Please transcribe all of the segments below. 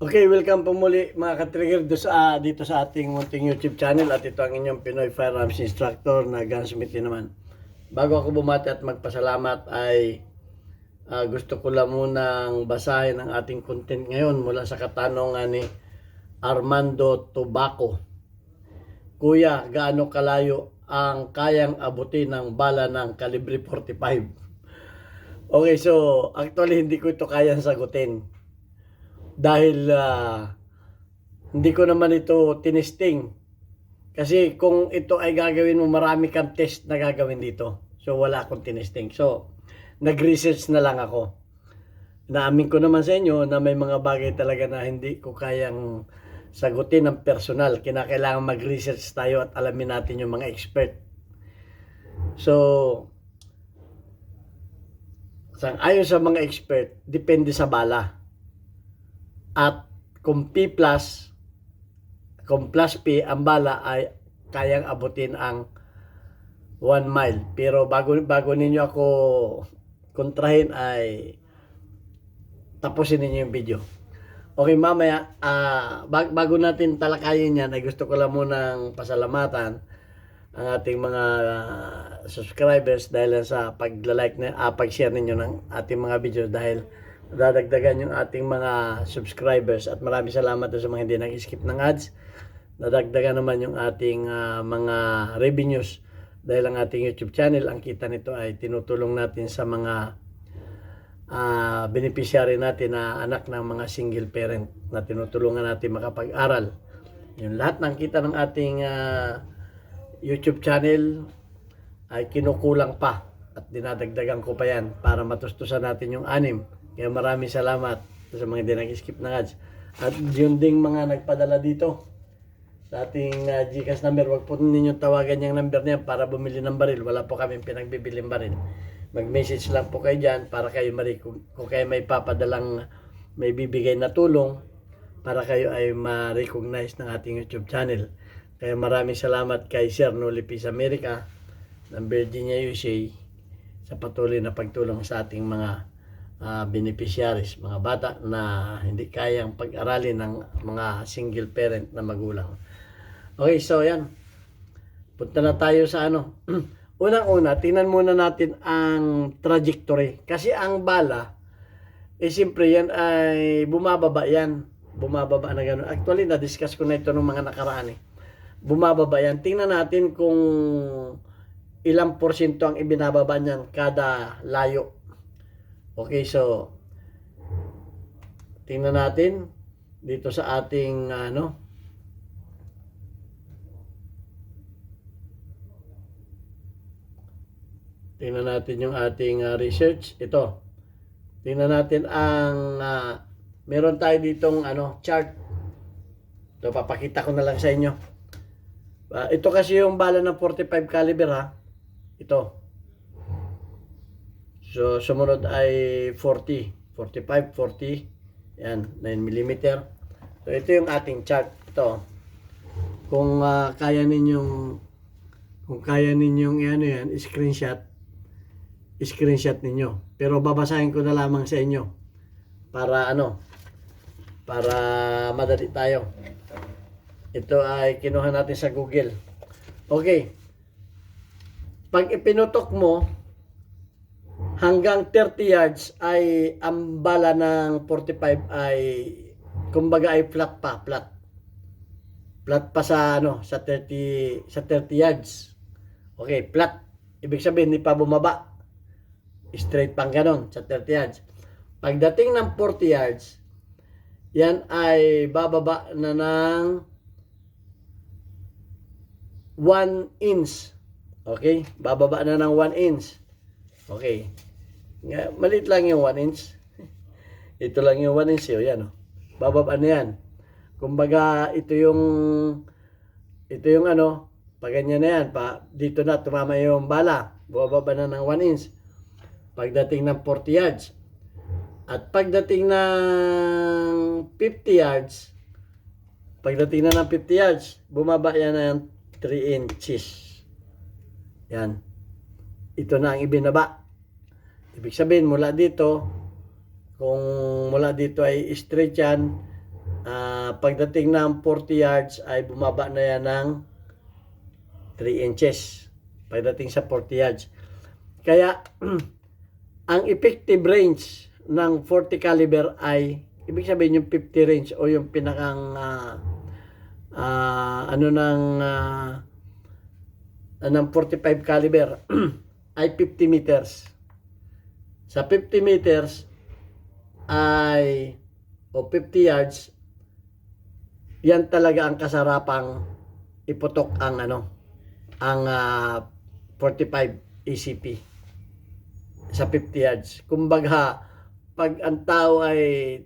Okay, welcome po muli mga ka-trigger dito sa ating munting YouTube channel at ito ang inyong Pinoy Firearms Instructor na Gunsmith din naman. Bago ako bumati at magpasalamat ay gusto ko lang munang basahin ang ating content ngayon mula sa katanungan ni Armando Tobaco. Kuya, gaano kalayo ang kayang abutin ng bala ng kalibre 45? Okay, so actually hindi ko ito kayang sagutin. Dahil hindi ko naman ito tinesting. Kasi kung ito ay gagawin mo, marami kang test na gagawin dito. So wala akong tinesting. So nag-research na lang ako. Naamin ko naman sa inyo na may mga bagay talaga na hindi ko kayang sagutin ng personal. Kinakailangan mag-research tayo at alamin natin yung mga expert. So ayon sa mga expert, depende sa bala. At kung P+, kung plus P, ang bala ay kayang abutin ang 1 mile. Pero bago ninyo ako kontrahin ay tapusin ninyo yung video. Okay, mamaya, bago natin talakayin yan, ay gusto ko lang munang pasalamatan ang ating mga subscribers dahil sa pag-like na pag-share ninyo ng ating mga videos dahil dadagdagan yung ating mga subscribers at maraming salamat sa mga hindi nag-skip ng ads. Dadagdagan naman yung ating mga revenues dahil ang ating YouTube channel, ang kita nito ay tinutulong natin sa mga beneficiary natin na anak ng mga single parent na tinutulungan natin makapag-aral. Yung lahat ng kita ng ating YouTube channel ay kinukulang pa at dinadagdagan ko pa yan para matustusan natin yung 6. Kaya maraming salamat sa mga hindi nag-skip ng ads. At yun ding mga nagpadala dito sa ating GCash number. Huwag po ninyo tawagan yung number niya para bumili ng baril. Wala po kami pinagbibiling baril. Mag-message lang po kayo dyan para kayo kung kayo may papadalang may bibigay na tulong para kayo ay ma-recognize ng ating YouTube channel. Kaya maraming salamat kay Sir Noli Peace America ng Virginia, USA sa patuloy na pagtulong sa ating mga beneficiaries, mga bata na hindi kayang pag-aralin ng mga single parent na magulang. Okay, so yan. Punta na tayo sa ano. Unang-una, tingnan muna natin ang trajectory. Kasi ang bala, siyempre yan ay bumababa yan. Bumababa na gano'n. Actually, na-discuss ko na ito ng mga nakaraan Bumababa yan. Tingnan natin kung ilang porsyento ang ibinababa niyan kada layo. Okay, so tingnan natin dito sa ating tingnan natin yung ating research. Ito. Tingnan natin ang meron tayo ditong chart. Ito, papakita ko na lang sa inyo. Ito kasi yung bala ng 45 caliber Ito. So, sumunod ay 40, 45, 40. Yan, 9mm. So, ito yung ating chart. Ito. Kung kaya ninyong yan, screenshot ninyo. Pero babasahin ko na lamang sa inyo para para madali tayo. Ito ay kinuha natin sa Google. Okay. Pag ipinutok mo hanggang 30 yards ay ang bala ng 45 ay kumbaga ay flat pa sa sa 30 yards. Okay, flat. Ibig sabihin hindi pa bumaba. Straight pang ganon sa 30 yards. Pagdating ng 40 yards, yan ay bababa na ng 1 inch. Okay? Bababa na ng 1 inch. Okay. Maliit lang yung 1 inch. Ito lang yung 1 inch. Yan. Bababa na yan. Kumbaga, ito yung pag ganyan na yan, dito na tumama yung bala. Bababa na ng 1 inch. Pagdating ng 40 yards. At pagdating ng 50 yards, bumaba yan ng 3 inches. Yan. Ito na ang ibinaba. Ibig sabihin, mula dito, kung mula dito ay straight yan, Pagdating ng 40 yards ay bumaba na yan ng 3 inches. Pagdating sa 40 yards. Kaya, ang effective range ng 40 caliber ay, ibig sabihin yung 50 range o yung pinakang ng 45 caliber ay 50 meters. Sa 50 meters ay o 50 yards, yan talaga ang kasarapang iputok ang ang 45 ACP sa 50 yards. Kumbaga, pag ang tao ay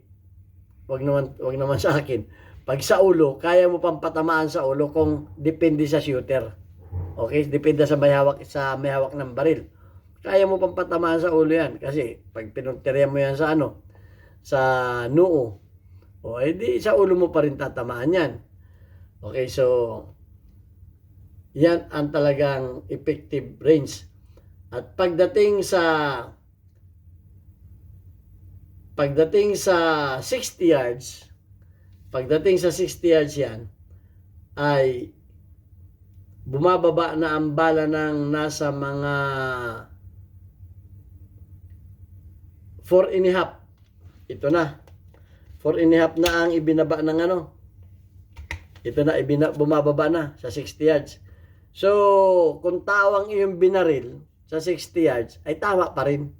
wag naman sa akin, pag sa ulo, kaya mo pang patamaan sa ulo kung depende sa shooter. Okay, depende sa may hawak ng baril. Kaya mo pang patamaan sa ulo yan kasi pag pinuntirya mo yan sa sa noo, o edi sa ulo mo pa rin tatamaan yan. Okay, so yan ang talagang effective range. At pagdating sa 60 yards, yan ay bumababa na ang bala ng nasa mga 4.5. Ito na. 4.5 na ang ibinaba ng Ito na, bumababa na sa 60 yards. So, kung tao ang iyong binaril sa 60 yards, ay tama pa rin.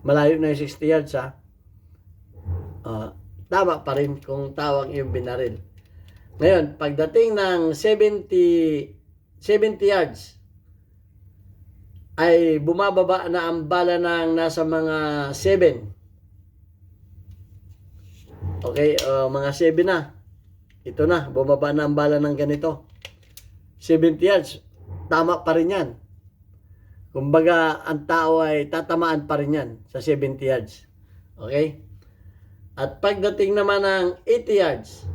Malayo na yung 60 yards, ha? Tama pa rin kung tao ang iyong binaril. Ngayon, pagdating ng 70 yards, ay bumababa na ang bala ng nasa mga 7. Okay, mga 7 na. Ito na, bumaba na ang bala ng ganito. 70 yards, tama pa rin yan. Kumbaga, ang tao ay tatamaan pa rin yan sa 70 yards. Okay? At pagdating naman ng 80 yards,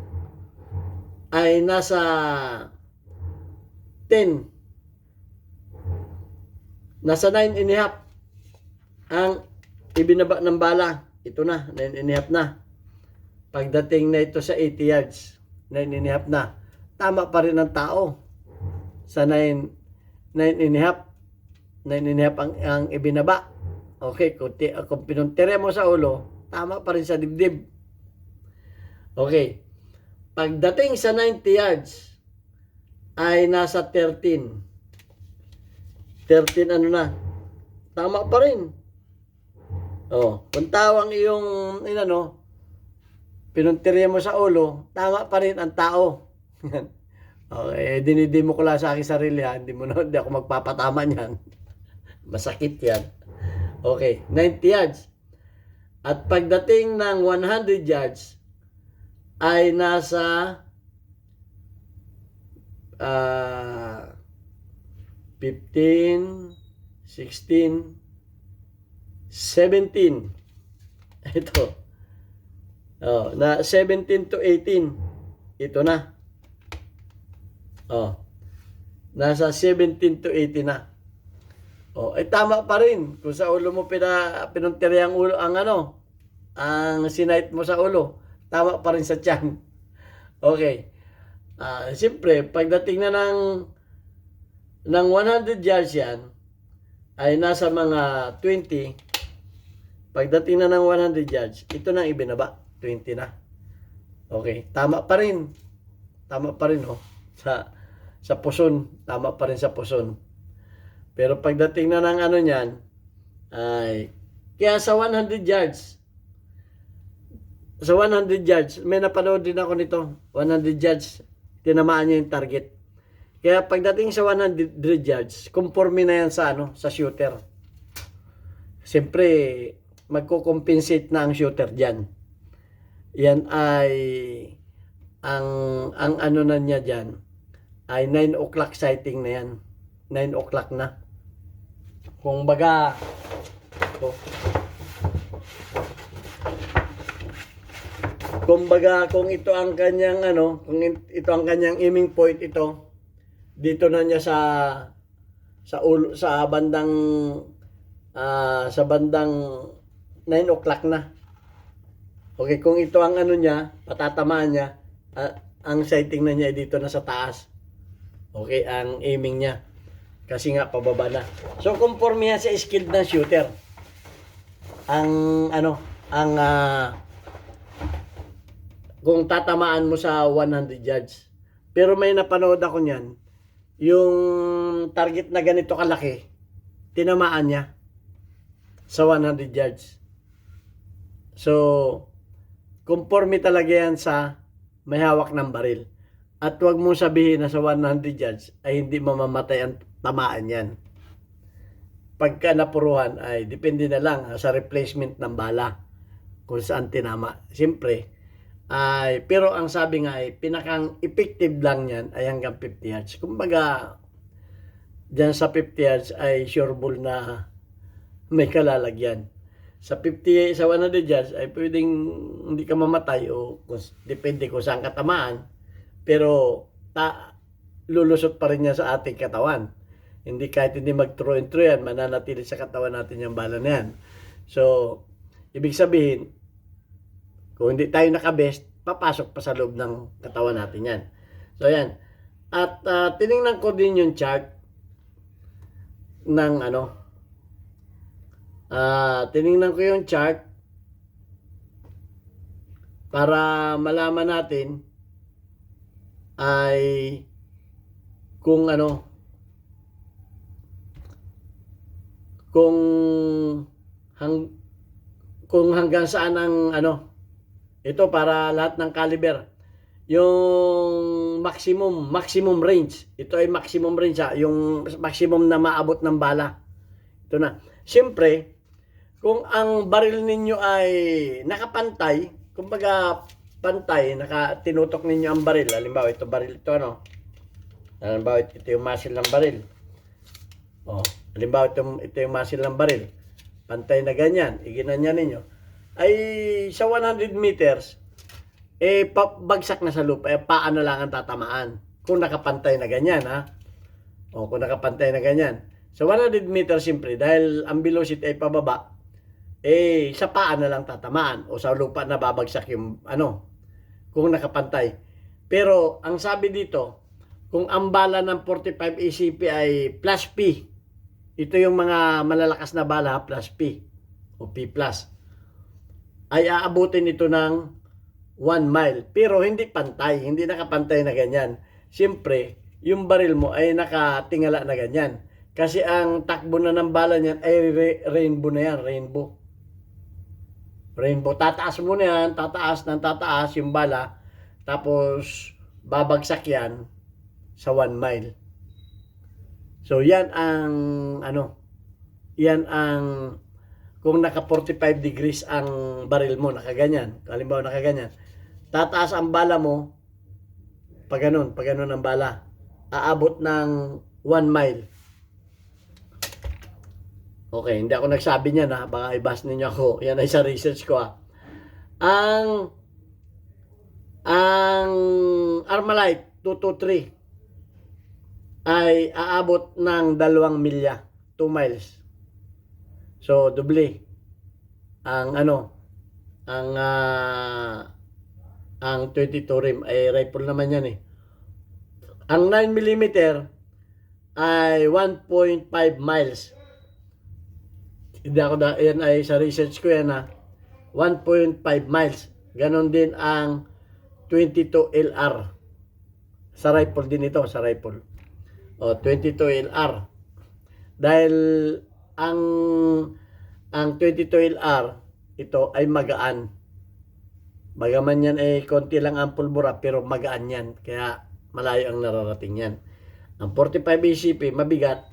ay nasa 10. Nasa 9.5 ang ibinaba ng bala. Ito na, 9.5 na. Pagdating na ito sa 80 yards, 9.5 na. Tama pa rin ang tao sa 9.5. 9.5 ang ibinaba. Okay, kung pinuntirya mo sa ulo, tama pa rin sa dibdib. Okay. Pagdating sa 90 yards, ay nasa 13. 13 na. Tama pa rin. Kung tawang iyong pinuntirya mo sa ulo, tama pa rin ang tao. Okay, dinidimo ko lang sa aking sarili, ha. Hindi ako magpapatama niyan. Masakit yan. Okay, 90 yards. At pagdating ng 100 yards, ay nasa 15, 16, 17. Ito. Na 17 to 18. Ito na. Nasa 17 to 18 na. Tama pa rin. Kung sa ulo mo pinuntirya ang ulo, ang sinight mo sa ulo, tama pa rin sa tiyan. Okay. Siyempre, pagdating na ng 100 yards yan, ay nasa mga 20. Pagdating na ng 100 yards, ito na ibinaba. 20 na. Okay. Tama pa rin. Tama pa rin, sa puson. Tama pa rin sa puson. Pero pagdating na ng niyan, ay, kaya sa 100 yards, may napanood din ako nito, 100 yards, tinamaan niya yung target. Kaya pagdating sa 100 yards, conforme na yan sa sa shooter. Siyempre, magko-compensate na ang shooter diyan. Yan ay ang na niya diyan ay 9 o'clock sighting na yan. 9 o'clock na. Kung baga kung ito ang kanyang kung ito ang kanyang aiming point, ito dito na niya sa ulo, sa bandang 9 o'clock na. Okay, kung ito ang ano niya, patatamaan niya, ang sighting na niya ay dito na sa taas. Okay, ang aiming niya. Kasi nga, pababa na. So, conforme yan sa skilled na shooter. Ang, ano, ang, kung tatamaan mo sa 100 yards. Pero may napanood ako niyan, yung target na ganito kalaki, tinamaan niya sa 100 yards. So, conforme talaga yan sa may hawak ng baril. At huwag mong sabihin na sa 100 yards ay hindi mamamatay ang tamaan yan. Pagka napuruhan ay depende na lang sa replacement ng bala kung saan tinama. Siyempre, pero ang sabi nga ay pinakang effective lang yan ay hanggang 50 yards. Kumbaga, dyan sa 50 yards ay sureball na may kalalagyan. Sa 50, sa 100 yards ay pwedeng hindi ka mamatay o depende kung saan katamaan. Pero lulusot pa rin yan sa ating katawan. Hindi kahit hindi mag-throw and throw yan, mananatili sa katawan natin yung bala na yan. So, ibig sabihin, kung hindi tayo nakabest, papasok pa sa loob ng katawan natin yan. So, yan. At tiningnan ko din yung chart ng ano. Tiningnan ko yung chart para malaman natin ay kung ano, kung hanggang saan ang ano, ito para lahat ng caliber. Yung maximum range. Ito ay maximum range yung maximum na maabot ng bala. Ito na. Siyempre, kung ang baril ninyo ay nakapantay, kumbaga pantay, tinutok ninyo ang baril. Halimbawa, ito baril ito ano. Halimbawa, ito yung muzzle ng baril. Oh, halimbawa, ito yung muzzle ng baril. Pantay na ganyan, iginanyan ninyo. Ay sa 100 meters, bagsak na sa lupa, paano lang ang tatamaan. Kung nakapantay na ganyan, ha? O, kung nakapantay na ganyan. Sa 100 meters, siyempre, dahil ang velocity ay pababa, sa paa na lang tatamaan. O sa lupa na babagsak yung, ano, kung nakapantay. Pero, ang sabi dito, kung ang bala ng 45 ACP ay plus P, ito yung mga malalakas na bala, plus P, o P+, ay aabutin ito ng 1 mile. Pero hindi pantay, hindi nakapantay na ganyan. Siyempre, yung baril mo ay nakatingala na ganyan. Kasi ang takbo na ng bala niyan ay rainbow na yan, rainbow. Rainbow, tataas mo na yan, tataas ng tataas yung bala, tapos babagsak yan sa 1 mile. So yan ang ano, yan ang kung naka 45 degrees ang baril mo, nakaganyan, halimbawa nakaganyan, tataas ang bala mo, pag ganun ang bala, aabot ng 1 mile. Okay, hindi ako nagsabi niyan ha, baka i-bash ninyo ako, yan ay sa research ko ha. Ang Armalite 223 ay aabot ng 2 milya, 2 miles. So, doble. Ang ano, ang 22 rim ay rifle naman yan eh. Ang 9mm ay 1.5 miles. Hindi ako yan ay sa research ko yan ha. 1.5 miles. Ganon din ang 22 LR. Sa rifle din ito, sa rifle. O, 22 LR. Dahil ang 22 LR ito ay magaan. Bagaman yan ay konti lang ang pulbura pero magaan yan. Kaya malayo ang nararating yan. Ang 45 ACP mabigat.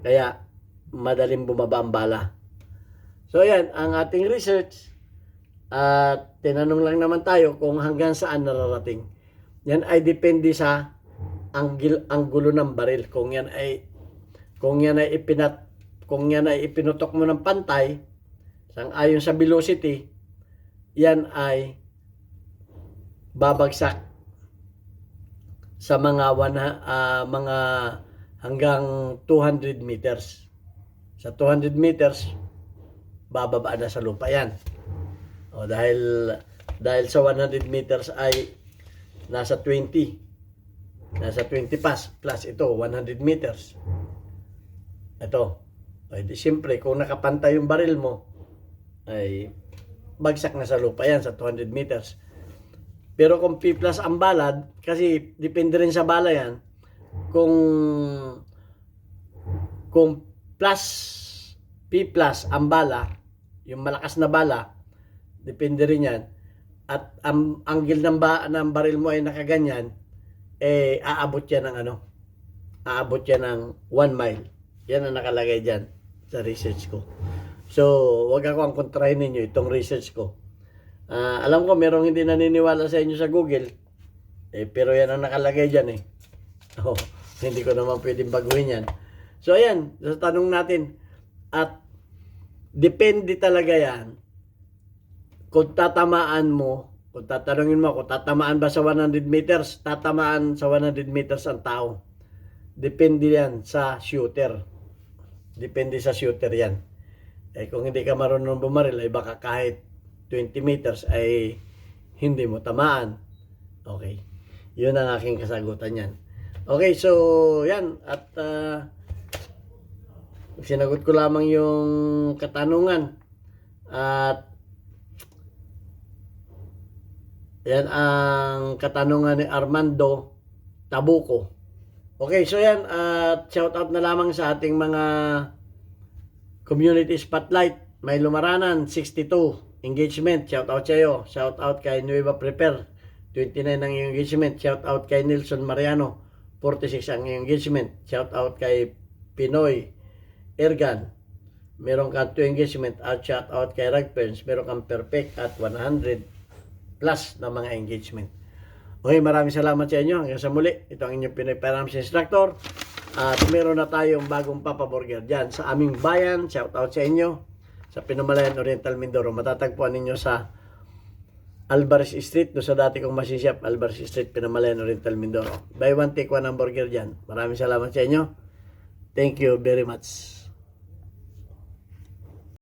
Kaya madaling bumaba ang bala. So yan ang ating research. At tinanong lang naman tayo kung hanggang saan nararating. Yan ay depende sa anggulo ng baril. Kung yan ay ipinutok mo ng pantay, ayon sa velocity, yan ay babagsak sa mga hanggang 200 meters. Sa 200 meters, bababa na sa lupa yan. O dahil sa 100 meters ay nasa 20. Nasa 20 plus ito 100 meters. Ito. Ay di siyempre kung nakapantay yung baril mo ay bagsak na sa lupa yan sa 200 meters. Pero kung P plus ang bala, kasi depende rin sa bala yan, kung plus P plus ang bala, yung malakas na bala, depende rin yan, at ang angle ng baril mo ay nakaganyan, eh aabot yan ng aabot yan ng 1 mile. Yan ang nakalagay dyan sa research ko. So, wag ako ang kontrahin ninyo itong research ko. Alam ko merong hindi naniniwala sa inyo sa Google, pero yan ang nakalagay dyan eh. Oh, hindi ko naman pwedeng baguhin yan. So, ayan, sa tanong natin, at depende talaga yan kung tatamaan mo, kung tatanungin mo, kung tatamaan ba sa 100 meters, tatamaan sa 100 meters ang tao. Depende yan sa shooter. Depende sa shooter yan. Kung hindi ka marunong bumaril, ay baka kahit 20 meters ay hindi mo tamaan. Okay. Yun ang aking kasagutan yan. Okay, so yan. At sinagot ko lamang yung katanungan. At yan ang katanungan ni Armando Tabuco. Okay, so yan. At shout out na lamang sa ating mga community spotlight. May Lumaranan, 62. Engagement, shout out sa iyo. Shout out kay Nueva Prepare, 29 ang engagement. Shout out kay Nelson Mariano, 46 ang engagement. Shout out kay Pinoy Ergan, meron kang 2 engagement. At shout out kay Ragpens, meron kang perfect at 100 plus na mga engagement. Okay, maraming salamat sa inyo. Hanggang sa muli, ito ang inyong Pinoy Firearms Instructor. At meron na tayong bagong Papa Burger dyan sa aming bayan. Shout out sa inyo. Sa Pinamalayan Oriental Mindoro, matatagpuan ninyo sa Alvarez Street, do sa dati kong masishop, Alvarez Street, Pinamalayan Oriental Mindoro. Buy one, take one ang burger dyan. Maraming salamat sa inyo. Thank you very much.